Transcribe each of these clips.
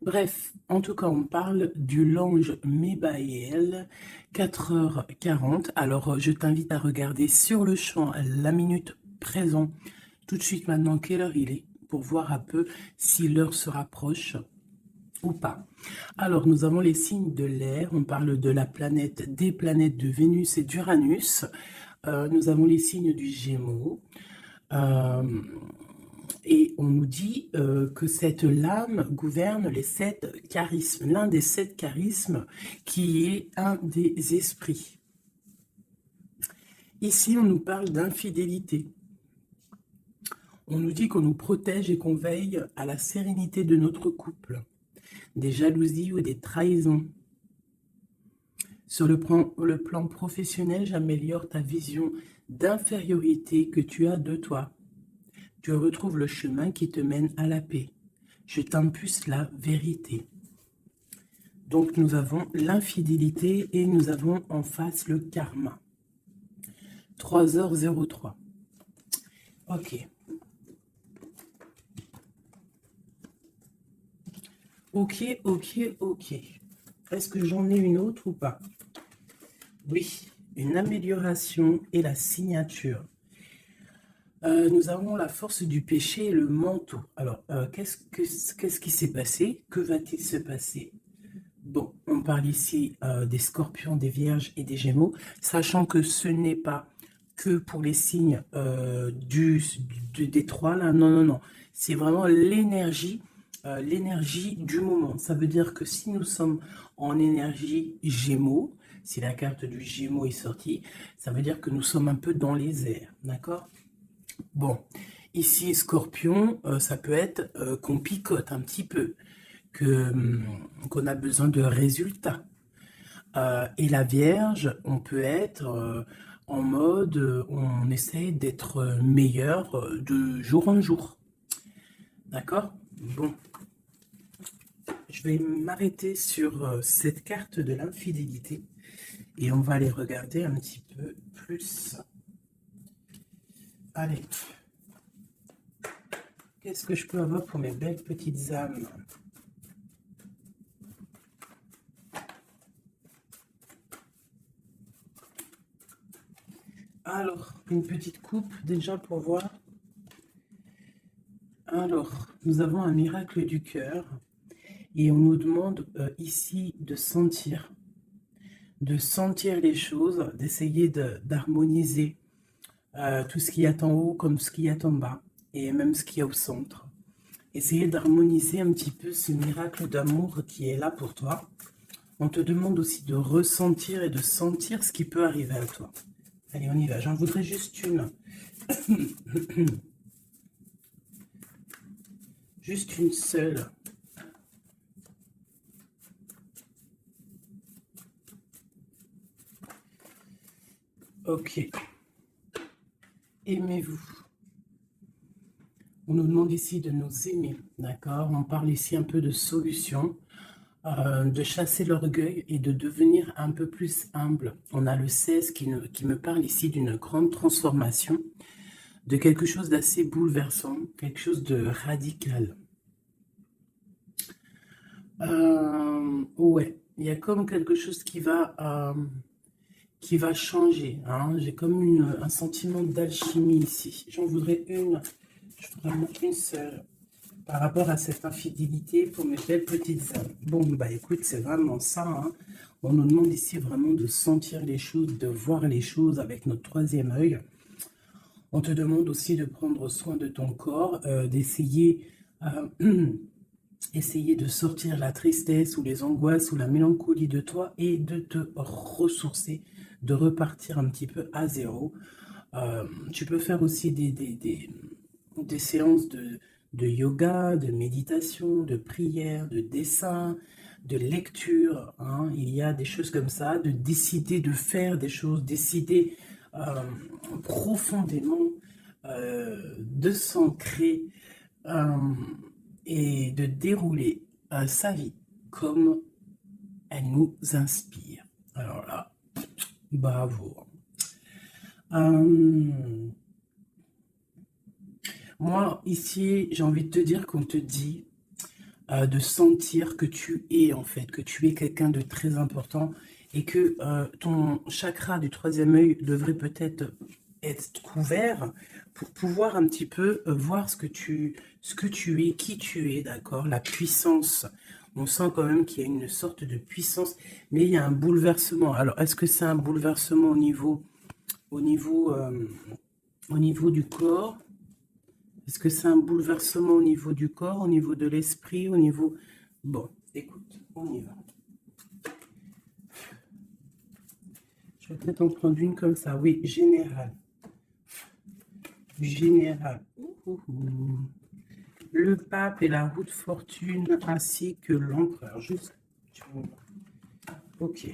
Bref, en tout cas, on parle du l'ange Mébaël, 4h40. Alors, je t'invite à regarder sur le champ la minute présent, tout de suite maintenant, quelle heure il est, pour voir un peu si l'heure se rapproche ou pas. Alors, nous avons les signes de l'air. On parle de la planète, des planètes de Vénus et d'Uranus. Nous avons les signes du Gémeaux. Euh, et on nous dit que cette lame gouverne les 7 charismes, l'un des 7 charismes qui est un des esprits. Ici, on nous parle d'infidélité. On nous dit qu'on nous protège et qu'on veille à la sérénité de notre couple, des jalousies ou des trahisons. Sur le plan professionnel, j'améliore ta vision d'infériorité que tu as de toi. Tu retrouves le chemin qui te mène à la paix. Je t'impulse la vérité. Donc nous avons l'infidélité et nous avons en face le karma. 3h03. Ok. Ok. Est-ce que j'en ai une autre ou pas? Oui, une amélioration et la signature. Nous avons la force du péché et le manteau. Alors, qu'est-ce qui s'est passé? Que va-t-il se passer? Bon, on parle ici des scorpions, des vierges et des gémeaux, sachant que ce n'est pas que pour les signes des trois, là. Non. C'est vraiment l'énergie du moment. Ça veut dire que si nous sommes en énergie gémeaux, si la carte du gémeaux est sortie, ça veut dire que nous sommes un peu dans les airs, d'accord? Bon, ici, scorpion, ça peut être qu'on picote un petit peu, qu'on a besoin de résultats. Et la Vierge, on peut être en mode, on essaye d'être meilleur de jour en jour. D'accord? Bon, je vais m'arrêter sur cette carte de l'infidélité et on va aller regarder un petit peu plus. Allez. Qu'est-ce que je peux avoir pour mes belles petites âmes? Alors, une petite coupe déjà pour voir. Alors, nous avons un miracle du cœur et on nous demande ici de sentir les choses, d'essayer d'harmoniser tout ce qu'il y a en haut comme ce qu'il y a en bas et même ce qu'il y a au centre. Essayer d'harmoniser un petit peu ce miracle d'amour qui est là pour toi. On te demande aussi de ressentir et de sentir ce qui peut arriver à toi. Allez, on y va. J'en voudrais juste une. Juste une seule. Ok. Aimez-vous. On nous demande ici de nous aimer, d'accord? On parle ici un peu de solution, de chasser l'orgueil et de devenir un peu plus humble. On a le 16 qui me parle ici d'une grande transformation, de quelque chose d'assez bouleversant, quelque chose de radical. Ouais, il y a comme quelque chose qui va changer, hein. J'ai comme un sentiment d'alchimie ici. J'en voudrais une, je voudrais en une seule par rapport à cette infidélité pour mes belles petites âmes. Bon, bah écoute, c'est vraiment ça, hein. On nous demande ici vraiment de sentir les choses, de voir les choses avec notre troisième œil. On te demande aussi de prendre soin de ton corps, d'essayer essayer de sortir la tristesse ou les angoisses ou la mélancolie de toi et de te ressourcer, de repartir un petit peu à zéro. Tu peux faire aussi des séances de yoga, de méditation, de prière, de dessin, de lecture, hein. Il y a des choses comme ça, de décider de faire des choses, décider profondément de s'ancrer et de dérouler sa vie comme elle nous inspire. Alors là, bravo. Moi, ici, j'ai envie de te dire qu'on te dit de sentir que tu es en fait, que tu es quelqu'un de très important et que ton chakra du troisième œil devrait peut-être être couvert pour pouvoir un petit peu voir ce que tu es, qui tu es, d'accord? La puissance. On sent quand même qu'il y a une sorte de puissance, mais il y a un bouleversement. Alors, est-ce que c'est un bouleversement au niveau, euh, au niveau du corps? Est-ce que c'est un bouleversement au niveau du corps, au niveau de l'esprit, au niveau... Bon, écoute, on y va. Je vais peut-être en prendre une comme ça. Oui, général. Général. Le pape et la roue de fortune, ainsi que l'empereur. Juste. Ok.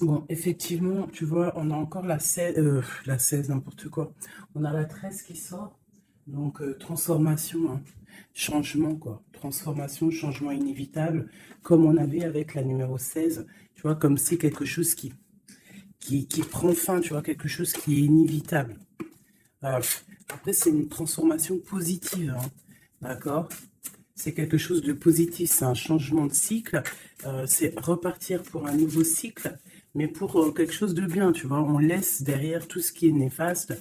Bon, effectivement, tu vois, on a encore la 16, n'importe quoi. On a la 13 qui sort. Donc, transformation, hein, changement, quoi. Transformation, changement inévitable, comme on avait avec la numéro 16. Tu vois, comme si quelque chose qui prend fin, tu vois, quelque chose qui est inévitable. Après, c'est une transformation positive, hein, d'accord? C'est quelque chose de positif, c'est un changement de cycle, c'est repartir pour un nouveau cycle, mais pour quelque chose de bien, tu vois. On laisse derrière tout ce qui est néfaste,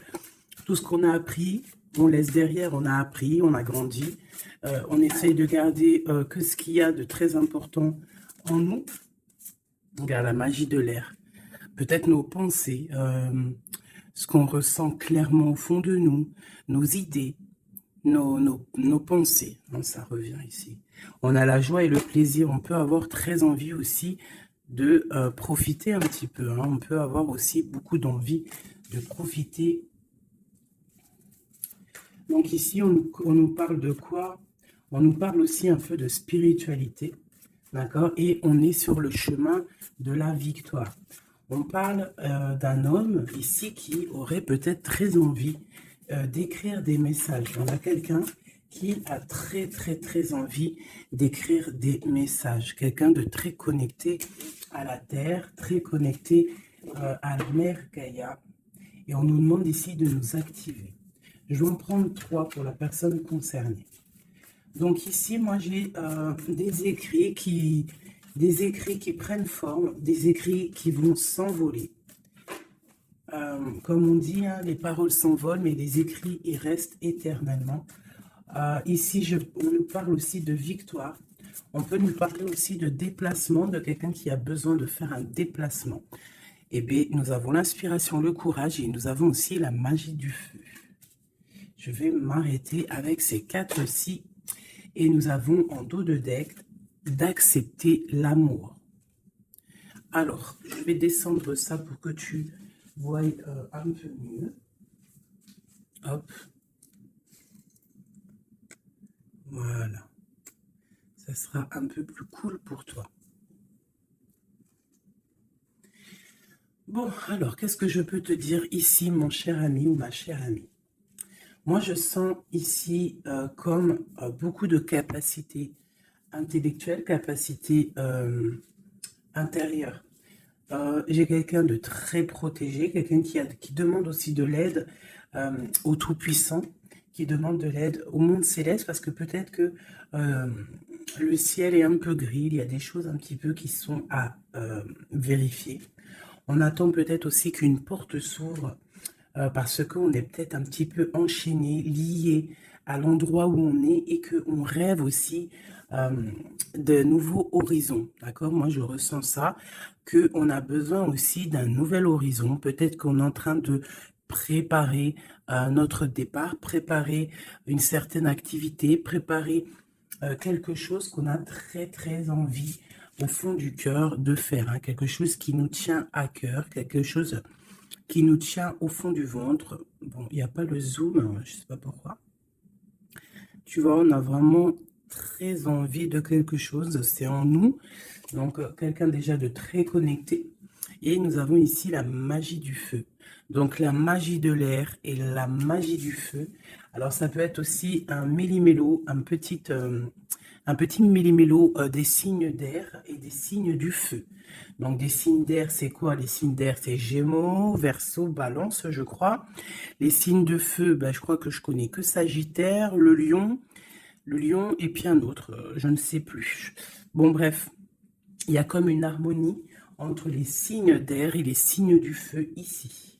tout ce qu'on a appris, on laisse derrière, on a appris, on a grandi, on essaye de garder que ce qu'il y a de très important en nous. Regarde la magie de l'air. Peut-être nos pensées, ce qu'on ressent clairement au fond de nous, nos idées, nos pensées. Hein, ça revient ici. On a la joie et le plaisir. On peut avoir très envie aussi de profiter un petit peu. Hein. On peut avoir aussi beaucoup d'envie de profiter. Donc ici, on nous parle de quoi? On nous parle aussi un peu de spiritualité. D'accord? Et on est sur le chemin de la victoire. On parle d'un homme ici qui aurait peut-être très envie d'écrire des messages. On a quelqu'un qui a très envie d'écrire des messages. Quelqu'un de très connecté à la Terre, très connecté à la mère Gaïa. Et on nous demande ici de nous activer. Je vais en prendre 3 pour la personne concernée. Donc ici, moi, j'ai des écrits qui prennent forme, des écrits qui vont s'envoler. Comme on dit, hein, les paroles s'envolent, mais les écrits, ils restent éternellement. Ici, on nous parle aussi de victoire. On peut nous parler aussi de déplacement, de quelqu'un qui a besoin de faire un déplacement. Eh bien, nous avons l'inspiration, le courage et nous avons aussi la magie du feu. Je vais m'arrêter avec ces 4-ci. Et nous avons en dos de deck d'accepter l'amour. Alors, je vais descendre ça pour que tu vois un peu mieux. Hop. Voilà. Ça sera un peu plus cool pour toi. Bon, alors, qu'est-ce que je peux te dire ici, mon cher ami ou ma chère amie? Moi, je sens ici comme beaucoup de capacités intellectuelles, capacités intérieures. J'ai quelqu'un de très protégé, quelqu'un qui demande aussi de l'aide au Tout-Puissant, qui demande de l'aide au monde céleste, parce que peut-être que le ciel est un peu gris, il y a des choses un petit peu qui sont à vérifier. On attend peut-être aussi qu'une porte s'ouvre, parce qu'on est peut-être un petit peu enchaîné, lié à l'endroit où on est et qu'on rêve aussi de nouveaux horizons, d'accord? Moi, je ressens ça, qu'on a besoin aussi d'un nouvel horizon. Peut-être qu'on est en train de préparer notre départ, préparer une certaine activité, préparer quelque chose qu'on a très envie au fond du cœur de faire, hein, quelque chose qui nous tient à cœur, quelque chose qui nous tient au fond du ventre. Bon, il n'y a pas le zoom, je ne sais pas pourquoi. Tu vois, on a vraiment très envie de quelque chose, c'est en nous. Donc, quelqu'un déjà de très connecté. Et nous avons ici la magie du feu. Donc, la magie de l'air et la magie du feu. Alors, ça peut être aussi un méli-mélo, un petit méli-mélo des signes d'air et des signes du feu. Donc, des signes d'air, c'est quoi? Les signes d'air, c'est Gémeaux, Verseau, Balance, je crois. Les signes de feu, ben, je crois que je connais que Sagittaire, le lion et puis un autre, je ne sais plus. Bon, bref, il y a comme une harmonie entre les signes d'air et les signes du feu ici.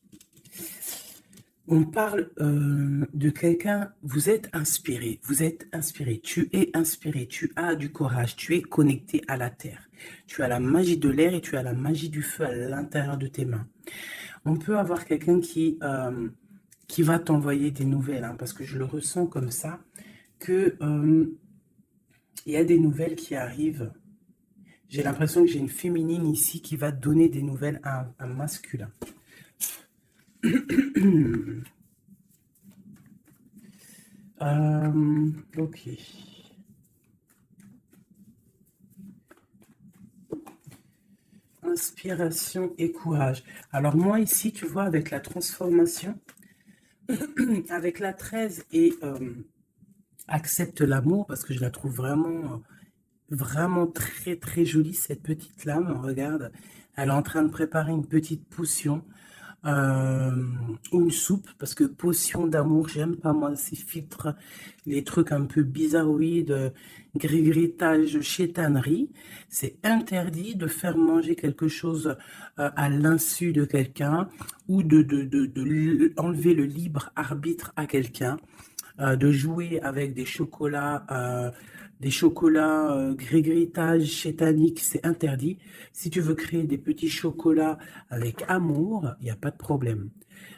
On parle de quelqu'un, vous êtes inspiré, tu es inspiré, tu as du courage, tu es connecté à la terre. Tu as la magie de l'air et tu as la magie du feu à l'intérieur de tes mains. On peut avoir quelqu'un qui va t'envoyer des nouvelles, hein, parce que je le ressens comme ça, que il y a des nouvelles qui arrivent. J'ai l'impression que j'ai une féminine ici qui va donner des nouvelles à un masculin. Ok. Inspiration et courage. Alors moi ici, tu vois, avec la transformation, avec la 13 et accepte l'amour, parce que je la trouve vraiment, vraiment très très jolie, cette petite lame. Regarde, elle est en train de préparer une petite potion. Ou une soupe, parce que potion d'amour, j'aime pas moi ces filtres, les trucs un peu bizarroïdes, grigritage, chétanerie. C'est interdit de faire manger quelque chose à l'insu de quelqu'un ou de enlever le libre arbitre à quelqu'un, de jouer avec des chocolats grigritage chétanique, c'est interdit. Si tu veux créer des petits chocolats avec amour, il n'y a pas de problème.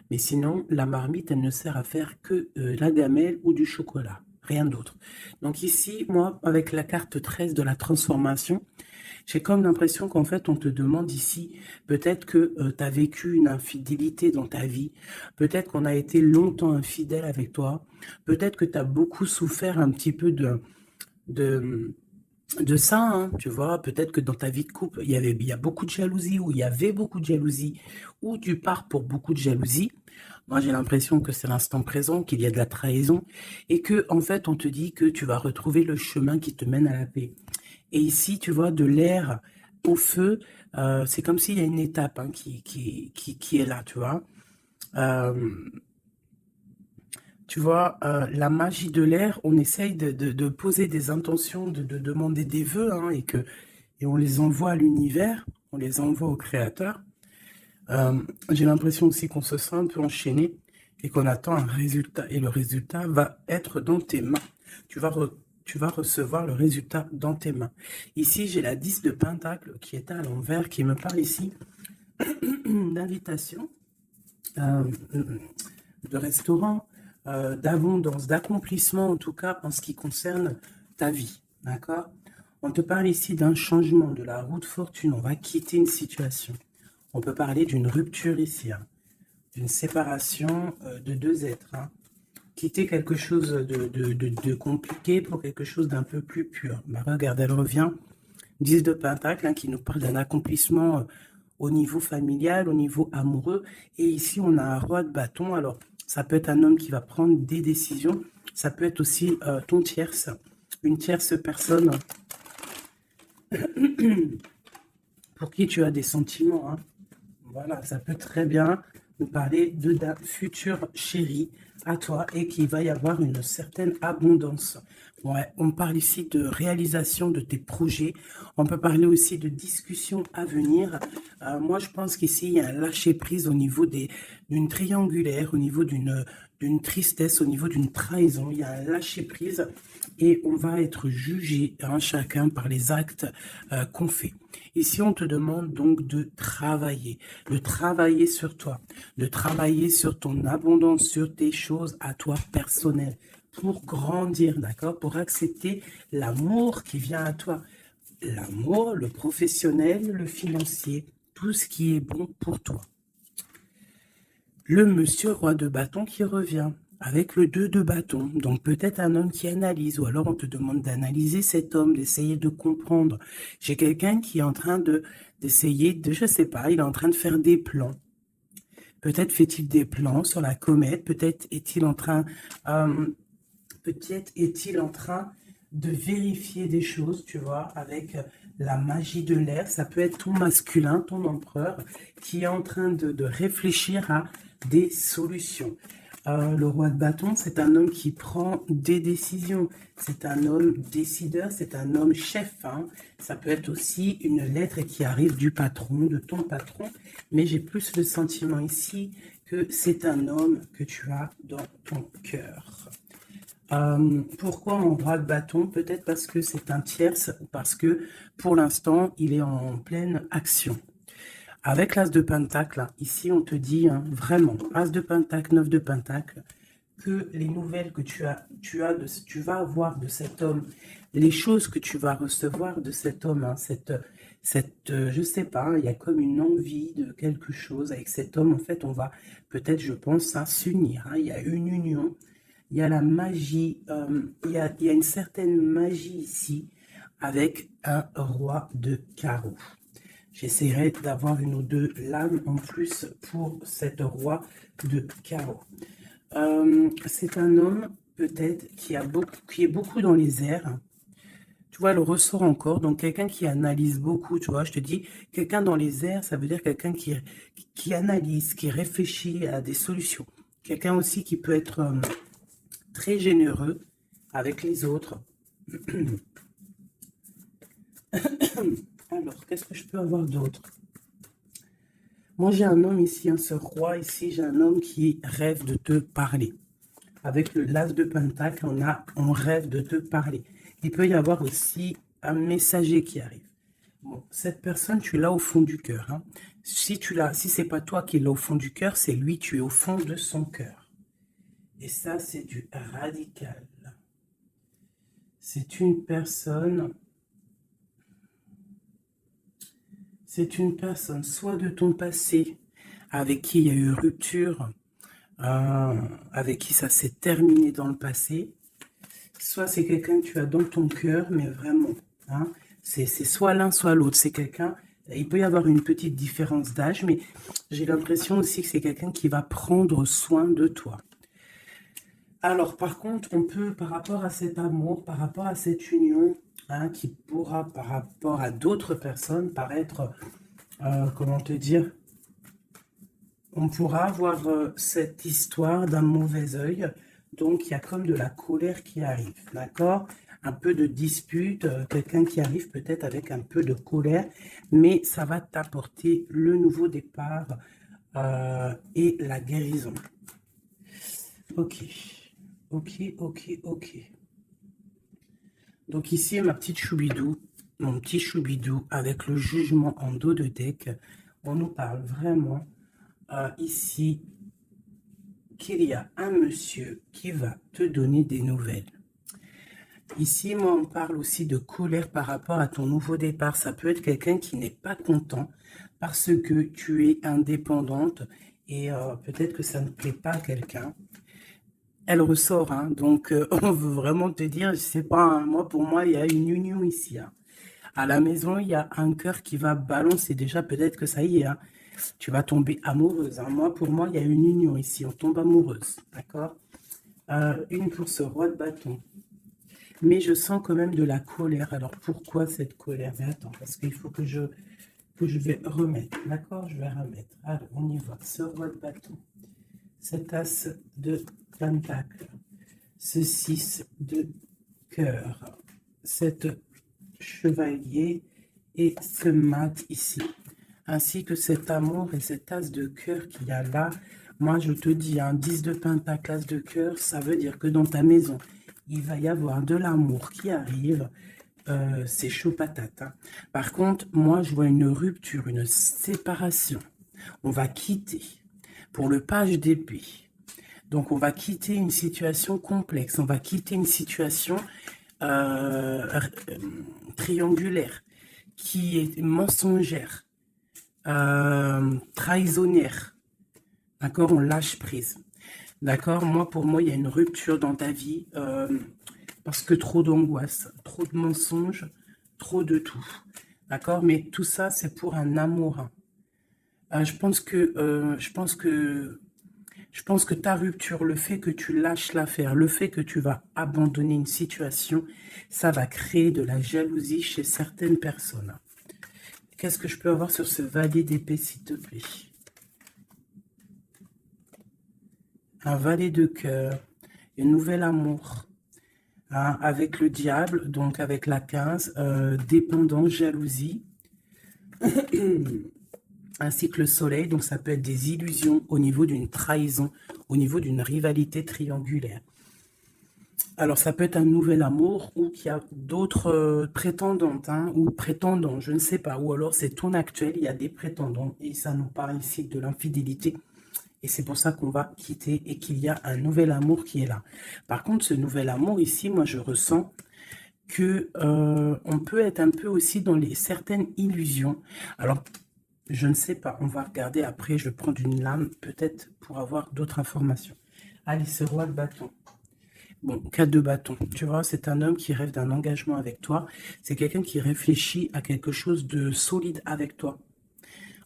Mais sinon, la marmite, elle ne sert à faire que la gamelle ou du chocolat, rien d'autre. Donc ici, moi, avec la carte 13 de la transformation, j'ai comme l'impression qu'en fait, on te demande ici, peut-être que tu as vécu une infidélité dans ta vie, peut-être qu'on a été longtemps infidèle avec toi, peut-être que tu as beaucoup souffert un petit peu de ça, hein, tu vois, peut-être que dans ta vie de couple, il y a beaucoup de jalousie, ou il y avait beaucoup de jalousie, ou tu pars pour beaucoup de jalousie. Moi, j'ai l'impression que c'est l'instant présent, qu'il y a de la trahison, et que, en fait, on te dit que tu vas retrouver le chemin qui te mène à la paix. Et ici, tu vois, de l'air au feu, c'est comme s'il y a une étape, hein, qui est là, tu vois. Tu vois, la magie de l'air, on essaye de poser des intentions, de demander des vœux, hein, et on les envoie à l'univers, on les envoie au créateur. J'ai l'impression aussi qu'on se sent un peu enchaîné et qu'on attend un résultat. Et le résultat va être dans tes mains. Tu vas recevoir le résultat dans tes mains. Ici, j'ai la 10 de Pentacle qui est à l'envers, qui me parle ici d'invitation, de restaurant, d'abondance, d'accomplissement, en tout cas en ce qui concerne ta vie. D'accord? On te parle ici d'un changement de la route fortune. On va quitter une situation. On peut parler d'une rupture ici, hein, d'une séparation de deux êtres. Hein. Quitter quelque chose de compliqué pour quelque chose d'un peu plus pur. Bah, regarde, elle revient. 10 de Pentacle, hein, qui nous parle d'un accomplissement au niveau familial, au niveau amoureux. Et ici, on a un roi de bâton. Alors, ça peut être un homme qui va prendre des décisions. Ça peut être aussi ton tierce, une tierce personne pour qui tu as des sentiments. Hein. Voilà, ça peut très bien nous parler d'un futur chéri à toi et qu'il va y avoir une certaine abondance. Ouais, on parle ici de réalisation de tes projets. On peut parler aussi de discussions à venir. Moi, je pense qu'ici, il y a un lâcher-prise au niveau d'une triangulaire, au niveau d'une tristesse, au niveau d'une trahison. Il y a un lâcher-prise et on va être jugé, hein, chacun par les actes qu'on fait. Ici, on te demande donc de travailler sur toi, de travailler sur ton abondance, sur tes choses à toi personnelles, pour grandir, d'accord, pour accepter l'amour qui vient à toi. L'amour, le professionnel, le financier, tout ce qui est bon pour toi. Le monsieur roi de bâton qui revient avec le 2 de bâton. Donc peut-être un homme qui analyse, ou alors on te demande d'analyser cet homme, d'essayer de comprendre. J'ai quelqu'un qui est en train d'essayer de, je sais pas, il est en train de faire des plans. Peut-être fait-il des plans sur la comète, peut-être est-il en train de vérifier des choses, tu vois, avec la magie de l'air. Ça peut être ton masculin, ton empereur, qui est en train de réfléchir à des solutions. Le roi de bâton, c'est un homme qui prend des décisions. C'est un homme décideur, c'est un homme chef. Hein. Ça peut être aussi une lettre qui arrive du patron, de ton patron. Mais j'ai plus le sentiment ici que c'est un homme que tu as dans ton cœur. Pourquoi en roi de bâton? Peut-être parce que c'est un tierce ou parce que pour l'instant, il est en pleine action. Avec l'as de pentacle, ici on te dit hein, vraiment, as de pentacle, 9 de pentacle, que les nouvelles que tu vas avoir de cet homme, les choses que tu vas recevoir de cet homme, hein, je sais pas, hein, il y a comme une envie de quelque chose avec cet homme. En fait, on va peut-être, je pense, hein, s'unir. Hein, il y a une union, il y a la magie, il y a une certaine magie ici avec un roi de carreau. J'essaierai d'avoir une ou deux lames en plus pour cette roi de carreau. C'est un homme peut-être qui est beaucoup dans les airs. Tu vois, le ressort encore. Donc, quelqu'un qui analyse beaucoup, tu vois. Je te dis, quelqu'un dans les airs, ça veut dire quelqu'un qui analyse, qui réfléchit à des solutions. Quelqu'un aussi qui peut être très généreux avec les autres. Alors, qu'est-ce que je peux avoir d'autre? Moi, j'ai un homme ici, hein, ce roi ici, j'ai un homme qui rêve de te parler. Avec le l'as de pentacle, on rêve de te parler. Il peut y avoir aussi un messager qui arrive. Bon, cette personne, tu l'as au fond du cœur. Hein. Si c'est pas toi qui l'as au fond du cœur, c'est lui, tu es au fond de son cœur. Et ça, c'est du radical. C'est une personne soit de ton passé, avec qui il y a eu rupture, avec qui ça s'est terminé dans le passé, soit c'est quelqu'un que tu as dans ton cœur, mais vraiment, hein, c'est soit l'un, soit l'autre. C'est quelqu'un, il peut y avoir une petite différence d'âge, mais j'ai l'impression aussi que c'est quelqu'un qui va prendre soin de toi. Alors, par contre, on peut, par rapport à cet amour, par rapport à cette union, hein, qui pourra, par rapport à d'autres personnes, paraître, comment te dire, on pourra avoir cette histoire d'un mauvais œil. Donc, il y a comme de la colère qui arrive, d'accord? Un peu de dispute, quelqu'un qui arrive peut-être avec un peu de colère, mais ça va t'apporter le nouveau départ et la guérison. Ok, ok, ok, ok. Donc ici, ma petite choubidou, mon petit choubidou avec le jugement en dos de deck, on nous parle vraiment ici qu'il y a un monsieur qui va te donner des nouvelles. Ici, moi, on parle aussi de colère par rapport à ton nouveau départ. Ça peut être quelqu'un qui n'est pas content parce que tu es indépendante et peut-être que ça ne plaît pas à quelqu'un. Elle ressort, hein, donc on veut vraiment te dire, je sais pas, hein, moi, pour moi, il y a une union ici. Hein. À la maison, il y a un cœur qui va balancer. Déjà, peut-être que ça y est, hein, tu vas tomber amoureuse. Hein. Moi, pour moi, il y a une union ici. On tombe amoureuse. D'accord? Une pour ce roi de bâton. Mais je sens quand même de la colère. Alors, pourquoi cette colère? Mais attends, parce qu'il faut que je vais remettre. D'accord? Je vais remettre. Alors, on y va. Ce roi de bâton. Cet as de pentacle. Ce 6 de cœur. Cette chevalier et ce mat ici, ainsi que cet amour et cet as de cœur qu'il y a là. Moi, je te dis, un 10 de pentacle, as de cœur, ça veut dire que dans ta maison, il va y avoir de l'amour qui arrive. C'est chaud patate. Hein. Par contre, moi, je vois une rupture, une séparation. On va quitter pour le page d'épée. Donc, on va quitter une situation complexe. On va quitter une situation triangulaire, qui est mensongère, trahisonnière. D'accord? On lâche prise. D'accord? Moi, pour moi, il y a une rupture dans ta vie parce que trop d'angoisse, trop de mensonges, trop de tout. D'accord? Mais tout ça, c'est pour un amour. Je pense que Je pense que ta rupture, le fait que tu lâches l'affaire, le fait que tu vas abandonner une situation, ça va créer de la jalousie chez certaines personnes. Qu'est-ce que je peux avoir sur ce valet d'épée, s'il te plaît? Un valet de cœur, un nouvel amour, hein, avec le diable, donc avec la 15, dépendance, jalousie, ainsi que le soleil, donc ça peut être des illusions au niveau d'une trahison, au niveau d'une rivalité triangulaire. Alors ça peut être un nouvel amour ou qu'il y a d'autres prétendantes, hein, ou prétendants, je ne sais pas, ou alors c'est ton actuel, il y a des prétendants, et ça nous parle ici de l'infidélité. Et c'est pour ça qu'on va quitter et qu'il y a un nouvel amour qui est là. Par contre, ce nouvel amour ici, moi je ressens que on peut être un peu aussi dans certaines illusions. Alors, je ne sais pas, on va regarder après, je vais prendre une lame peut-être pour avoir d'autres informations. Allez, ce roi de bâton. Bon, 4 de bâton, tu vois, c'est un homme qui rêve d'un engagement avec toi. C'est quelqu'un qui réfléchit à quelque chose de solide avec toi.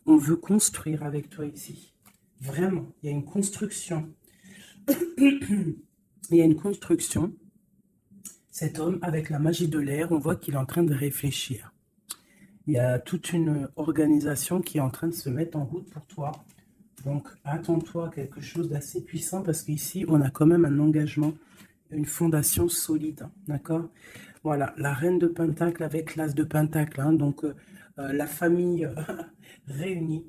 On veut construire avec toi ici. Vraiment, il y a une construction. Il y a une construction. Cet homme, avec la magie de l'air, on voit qu'il est en train de réfléchir. Il y a toute une organisation qui est en train de se mettre en route pour toi. Donc, attends-toi à quelque chose d'assez puissant parce qu'ici, on a quand même un engagement, une fondation solide. D'accord? Voilà, la reine de Pentacle avec l'as de Pentacle. Hein, donc, la famille réunie.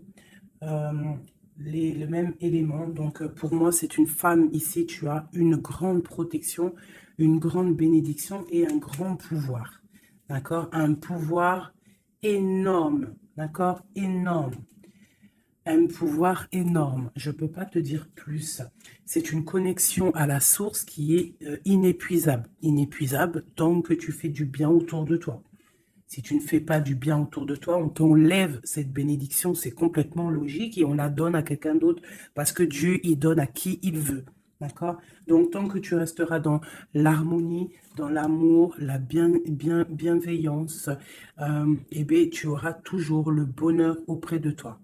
Le même élément. Donc, pour moi, c'est une femme ici. Tu as une grande protection, une grande bénédiction et un grand pouvoir. D'accord? Un pouvoir énorme. D'accord? Énorme. Un pouvoir énorme. Je ne peux pas te dire plus. C'est une connexion à la source qui est inépuisable. Inépuisable tant que tu fais du bien autour de toi. Si tu ne fais pas du bien autour de toi, on t'enlève cette bénédiction, c'est complètement logique et on la donne à quelqu'un d'autre parce que Dieu, il donne à qui il veut. D'accord? Donc, tant que tu resteras dans l'harmonie, dans l'amour, la bienveillance, eh bien, tu auras toujours le bonheur auprès de toi.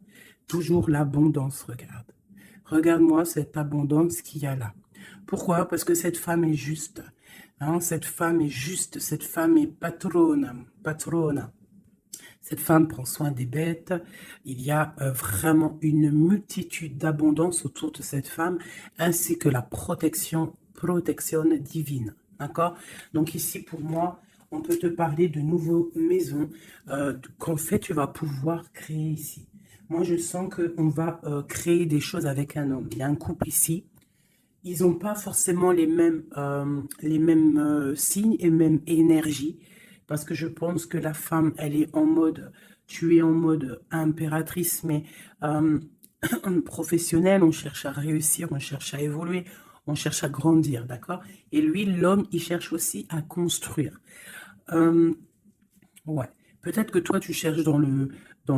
Toujours l'abondance, regarde. Regarde-moi cette abondance qu'il y a là. Pourquoi? Parce que cette femme est juste. Hein, cette femme est juste, cette femme est patrona. Cette femme prend soin des bêtes. Il y a vraiment une multitude d'abondance autour de cette femme, ainsi que la protection divine. D'accord? Donc ici, pour moi, on peut te parler de nouvelles maisons qu'en fait, tu vas pouvoir créer ici. Moi, je sens qu'on va créer des choses avec un homme. Il y a un couple ici. Ils n'ont pas forcément les mêmes signes et même énergie, parce que je pense que la femme, elle est en mode, tu es en mode impératrice, mais professionnelle, on cherche à réussir, on cherche à évoluer, on cherche à grandir, d'accord? Et lui, l'homme, il cherche aussi à construire. Ouais. Peut-être que toi, tu cherches dans le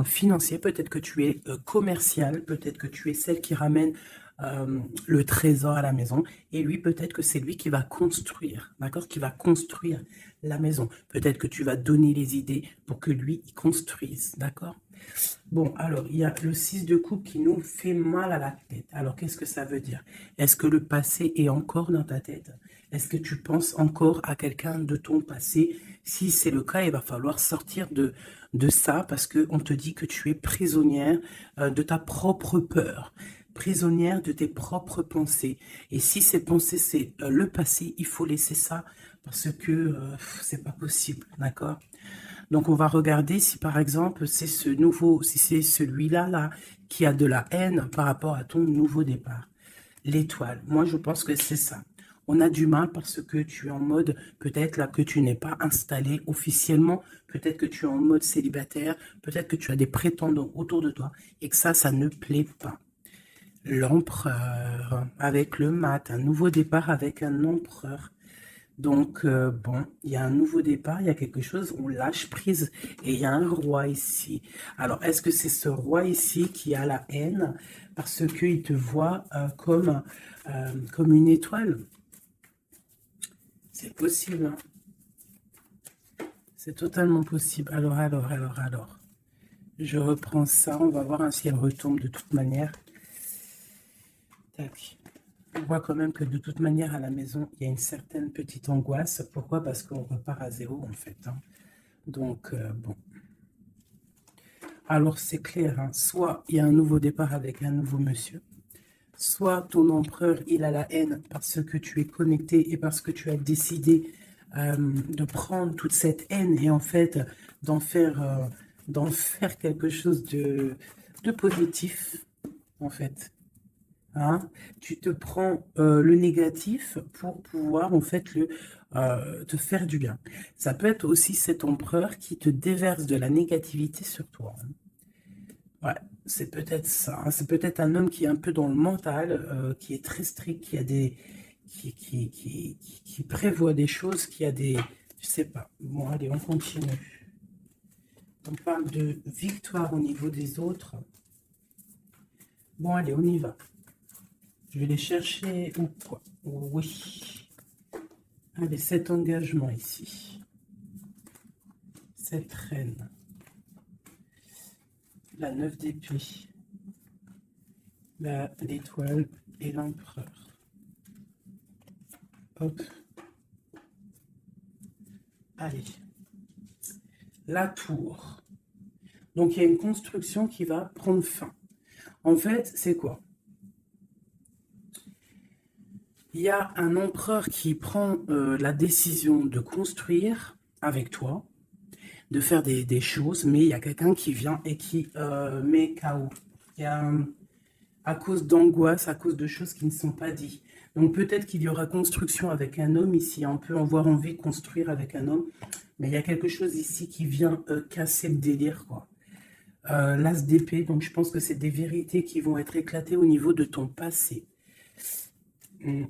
financier, peut-être que tu es commercial, peut-être que tu es celle qui ramène le trésor à la maison. Et lui, peut-être que c'est lui qui va construire, d'accord? Qui va construire la maison. Peut-être que tu vas donner les idées pour que lui, il construise, d'accord? Bon, alors, il y a le 6 de coupe qui nous fait mal à la tête. Alors, qu'est-ce que ça veut dire? Est-ce que le passé est encore dans ta tête? Est-ce que tu penses encore à quelqu'un de ton passé? Si c'est le cas, il va falloir sortir de ça parce qu'on te dit que tu es prisonnière de ta propre peur, prisonnière de tes propres pensées. Et si ces pensées, c'est le passé, il faut laisser ça parce que c'est pas possible, d'accord? Donc, on va regarder si, par exemple, c'est ce nouveau, si c'est celui-là, là, qui a de la haine par rapport à ton nouveau départ. L'étoile. Moi, je pense que c'est ça. On a du mal parce que tu es en mode, peut-être là, que tu n'es pas installé officiellement. Peut-être que tu es en mode célibataire. Peut-être que tu as des prétendants autour de toi et que ça ne plaît pas. L'empereur, avec le mat, un nouveau départ avec un empereur. Donc, bon, il y a un nouveau départ, il y a quelque chose, on lâche prise et il y a un roi ici. Alors, est-ce que c'est ce roi ici qui a la haine parce qu'il te voit comme une étoile? C'est possible, hein. C'est totalement possible. Alors. Je reprends ça, on va voir si elle retombe de toute manière. Tac. On voit quand même que de toute manière, à la maison, il y a une certaine petite angoisse. Pourquoi? Parce qu'on repart à zéro, en fait, hein. Donc, bon. Alors, c'est clair, hein. Soit il y a un nouveau départ avec un nouveau monsieur, soit ton empereur, il a la haine parce que tu es connecté et parce que tu as décidé de prendre toute cette haine et en fait d'en faire, quelque chose de positif, en fait. Hein. Tu te prends le négatif pour pouvoir en fait te faire du bien. Ça peut être aussi cet empereur qui te déverse de la négativité sur toi, hein. Ouais, c'est peut-être ça, hein. C'est peut-être un homme qui est un peu dans le mental, qui est très strict, qui a des, qui prévoit des choses, qui a des, je sais pas. Bon, allez, on continue. On parle de victoire au niveau des autres. Bon, allez, on y va. Je vais les chercher ou quoi? Oui. Allez, cet engagement ici. Cette reine. La 9 d'épée. L'étoile et l'empereur. Hop. Allez. La tour. Donc, il y a une construction qui va prendre fin. En fait, c'est quoi? Il y a un empereur qui prend la décision de construire avec toi, de faire des choses, mais il y a quelqu'un qui vient et qui met KO. Il y a, à cause d'angoisse, à cause de choses qui ne sont pas dites. Donc peut-être qu'il y aura construction avec un homme ici, on peut avoir envie de construire avec un homme, mais il y a quelque chose ici qui vient casser le délire, quoi. L'as d'épée, donc je pense que c'est des vérités qui vont être éclatées au niveau de ton passé.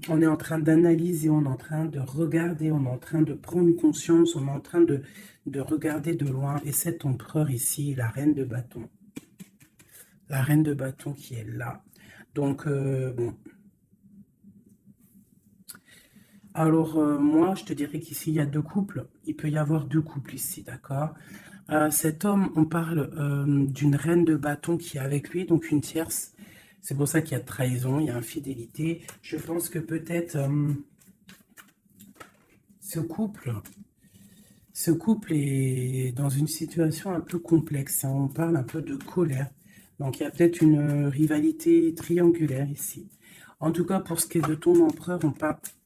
On est en train d'analyser, on est en train de regarder, on est en train de prendre conscience, on est en train de regarder de loin. Et cet empereur ici, la reine de bâton. La reine de bâton qui est là. Donc, bon. Alors, moi, je te dirais qu'ici, il y a deux couples. Il peut y avoir deux couples ici, d'accord? Cet homme, on parle d'une reine de bâton qui est avec lui, donc une tierce. C'est pour ça qu'il y a trahison, il y a infidélité. Je pense que peut-être ce couple est dans une situation un peu complexe, hein. On parle un peu de colère. Donc il y a peut-être une rivalité triangulaire ici. En tout cas, pour ce qui est de ton empereur,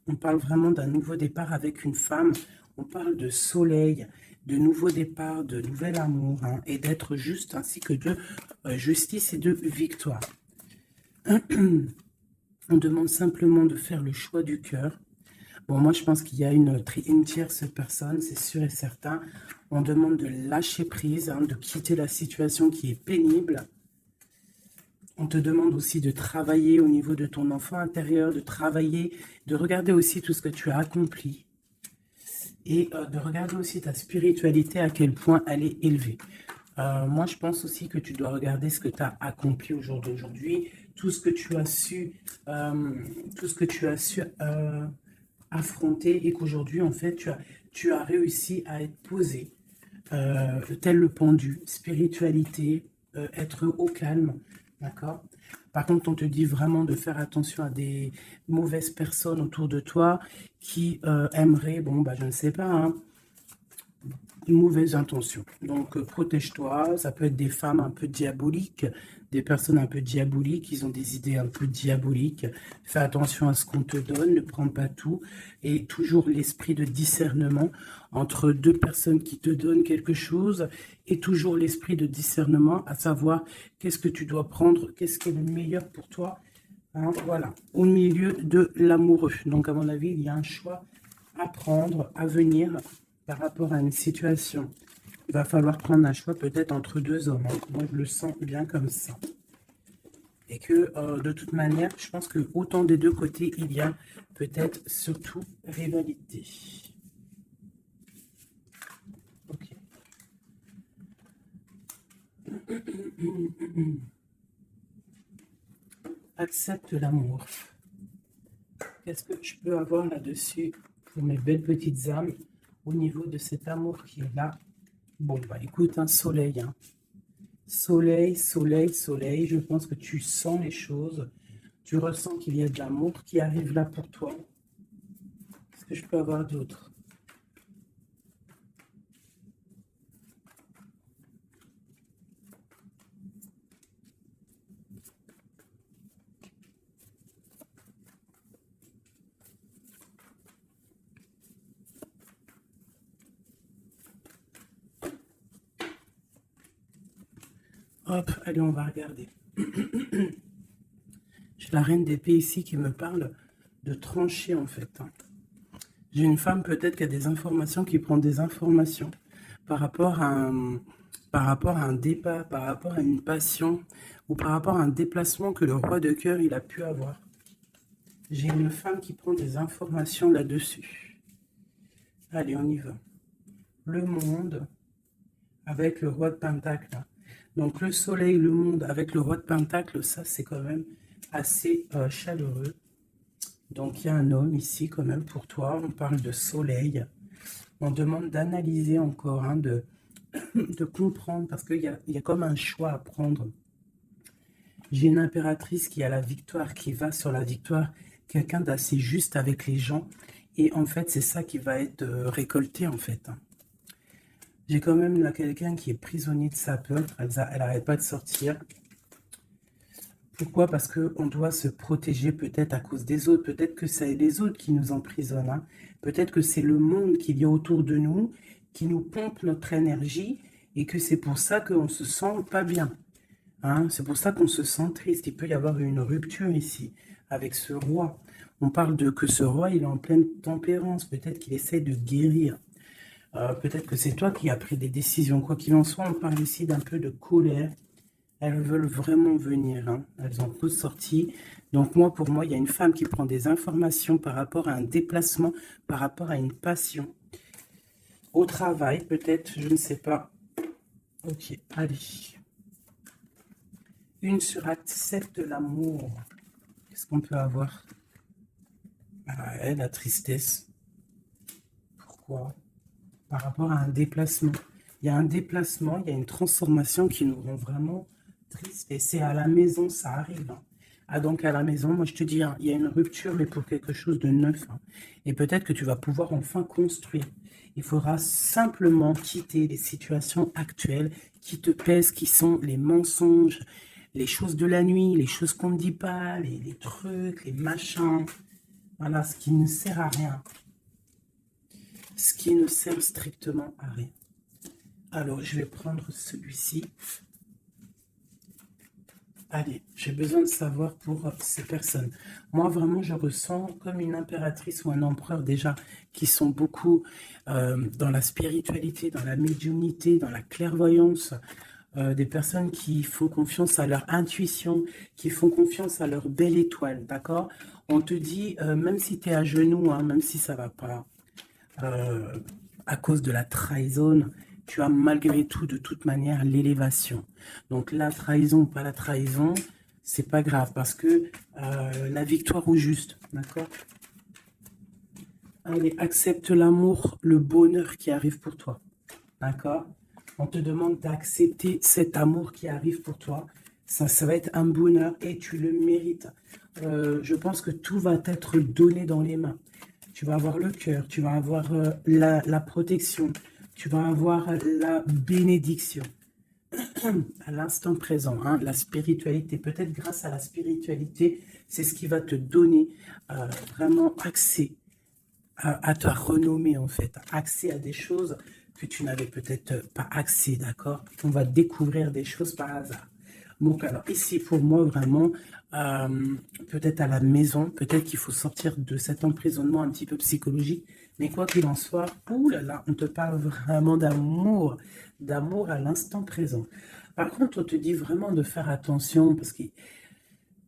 on parle vraiment d'un nouveau départ avec une femme. On parle de soleil, de nouveau départ, de nouvel amour, hein, et d'être juste, ainsi que de justice et de victoire. On demande simplement de faire le choix du cœur. Bon, moi, je pense qu'il y a une tierce personne, c'est sûr et certain. On demande de lâcher prise, hein, de quitter la situation qui est pénible. On te demande aussi de travailler au niveau de ton enfant intérieur, de travailler, de regarder aussi tout ce que tu as accompli. Et de regarder aussi ta spiritualité, à quel point elle est élevée. Moi, je pense aussi que tu dois regarder ce que tu as accompli au jour d'aujourd'hui, tout ce que tu as su, affronter, et qu'aujourd'hui, en fait, tu as réussi à être posé, tel le pendu, spiritualité, être au calme, d'accord? Par contre, on te dit vraiment de faire attention à des mauvaises personnes autour de toi qui aimeraient, bon, bah, je ne sais pas, hein, une mauvaise intention. Donc, protège-toi. Ça peut être des femmes un peu diaboliques, des personnes un peu diaboliques, ils ont des idées un peu diaboliques. Fais attention à ce qu'on te donne, ne prends pas tout. Et toujours l'esprit de discernement entre deux personnes qui te donnent quelque chose, et toujours l'esprit de discernement, à savoir qu'est-ce que tu dois prendre, qu'est-ce qui est le meilleur pour toi. Hein, voilà, au milieu de l'amoureux. Donc, à mon avis, il y a un choix à prendre, à venir, par rapport à une situation. Il va falloir prendre un choix peut-être entre deux hommes, hein. Moi, je le sens bien comme ça. Et que, de toute manière, je pense que autant des deux côtés, il y a peut-être surtout rivalité. Ok. Accepte l'amour. Qu'est-ce que je peux avoir là-dessus pour mes belles petites âmes au niveau de cet amour qui est là? Bon, bah écoute, un soleil, hein. Soleil, soleil, soleil. Je pense que tu sens les choses. Tu ressens qu'il y a de l'amour qui arrive là pour toi. Est-ce que je peux avoir d'autres? Hop, allez, on va regarder. J'ai la reine d'épée ici qui me parle de trancher en fait. J'ai une femme peut-être qui a des informations, qui prend des informations par rapport par rapport à un départ, par rapport à une passion ou par rapport à un déplacement que le roi de cœur il a pu avoir. J'ai une femme qui prend des informations là-dessus. Allez, on y va. Le monde avec le roi de Pentacle. Donc le soleil, le monde avec le roi de Pentacle, ça c'est quand même assez chaleureux. Donc il y a un homme ici quand même pour toi, on parle de soleil. On demande d'analyser encore, hein, de comprendre, parce qu'il y a comme un choix à prendre. J'ai une impératrice qui a la victoire, qui va sur la victoire, quelqu'un d'assez juste avec les gens. Et en fait, c'est ça qui va être récolté en fait. J'ai quand même là quelqu'un qui est prisonnier de sa peur, elle n'arrête pas de sortir. Pourquoi? Parce qu'on doit se protéger peut-être à cause des autres, peut-être que c'est les autres qui nous emprisonnent, hein. Peut-être que c'est le monde qu'il y a autour de nous qui nous pompe notre énergie et que c'est pour ça qu'on se sent pas bien, hein. C'est pour ça qu'on se sent triste. Il peut y avoir une rupture ici avec ce roi. On parle de que ce roi, il est en pleine tempérance, peut-être qu'il essaie de guérir. Peut-être que c'est toi qui as pris des décisions. Quoi qu'il en soit, on parle ici d'un peu de colère. Elles veulent vraiment venir, hein. Elles ont toutes sorti. Donc moi, pour moi, il y a une femme qui prend des informations par rapport à un déplacement, par rapport à une passion. Au travail, peut-être, je ne sais pas. Ok, allez. Une sur accepte l'amour. Qu'est-ce qu'on peut avoir? Ah, la tristesse. Pourquoi? Par rapport à un déplacement. Il y a un déplacement, il y a une transformation qui nous rend vraiment triste. Et c'est à la maison, ça arrive, hein. Ah, donc à la maison, moi je te dis, hein, il y a une rupture, mais pour quelque chose de neuf, hein. Et peut-être que tu vas pouvoir enfin construire. Il faudra simplement quitter les situations actuelles qui te pèsent, qui sont les mensonges, les choses de la nuit, les choses qu'on ne dit pas, les trucs, les machins. Voilà, ce qui ne sert à rien. Ce qui ne sert strictement à rien. Alors, je vais prendre celui-ci. Allez, j'ai besoin de savoir pour ces personnes. Moi, vraiment, je ressens comme une impératrice ou un empereur déjà qui sont beaucoup dans la spiritualité, dans la médiumnité, dans la clairvoyance. Des personnes qui font confiance à leur intuition, qui font confiance à leur belle étoile, d'accord? On te dit, même si tu es à genoux, hein, même si ça va pas, à cause de la trahison, tu as malgré tout, de toute manière, l'élévation. Donc la trahison ou pas la trahison, c'est pas grave parce que la victoire au juste, d'accord? Allez, accepte l'amour, le bonheur qui arrive pour toi, d'accord? On te demande d'accepter cet amour qui arrive pour toi. Ça va être un bonheur et tu le mérites. Je pense que tout va t'être donné dans les mains. Tu vas avoir le cœur, tu vas avoir la protection, tu vas avoir la bénédiction à l'instant présent, hein, la spiritualité. Peut-être grâce à la spiritualité, c'est ce qui va te donner vraiment accès à ta renommée en fait, accès à des choses que tu n'avais peut-être pas accès, d'accord? On va découvrir des choses par hasard. Donc alors ici pour moi vraiment, peut-être à la maison, peut-être qu'il faut sortir de cet emprisonnement un petit peu psychologique, mais quoi qu'il en soit, oulala, on te parle vraiment d'amour à l'instant présent. Par contre, on te dit vraiment de faire attention parce que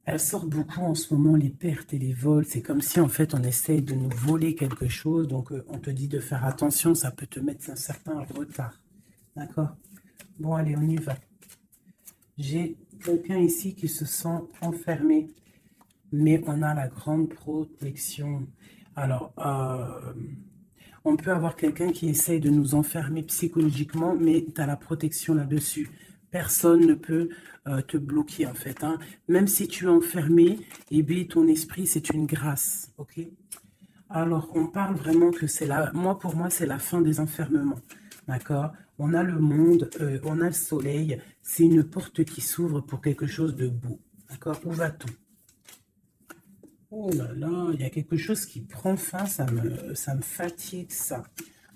elles sortent beaucoup en ce moment, les pertes et les vols. C'est comme si, en fait, on essaye de nous voler quelque chose. Donc, on te dit de faire attention. Ça peut te mettre un certain retard. D'accord? Bon, allez, on y va. J'ai quelqu'un ici qui se sent enfermé. Mais on a la grande protection. Alors, on peut avoir quelqu'un qui essaye de nous enfermer psychologiquement, mais tu as la protection là-dessus. Personne ne peut te bloquer, en fait, hein. Même si tu es enfermé, eh bien, ton esprit, c'est une grâce, ok? Alors, on parle vraiment que c'est pour moi, c'est la fin des enfermements, d'accord? On a le monde, on a le soleil, c'est une porte qui s'ouvre pour quelque chose de beau, d'accord? Où va-t-on? Oh là là, il y a quelque chose qui prend fin, ça me fatigue, ça,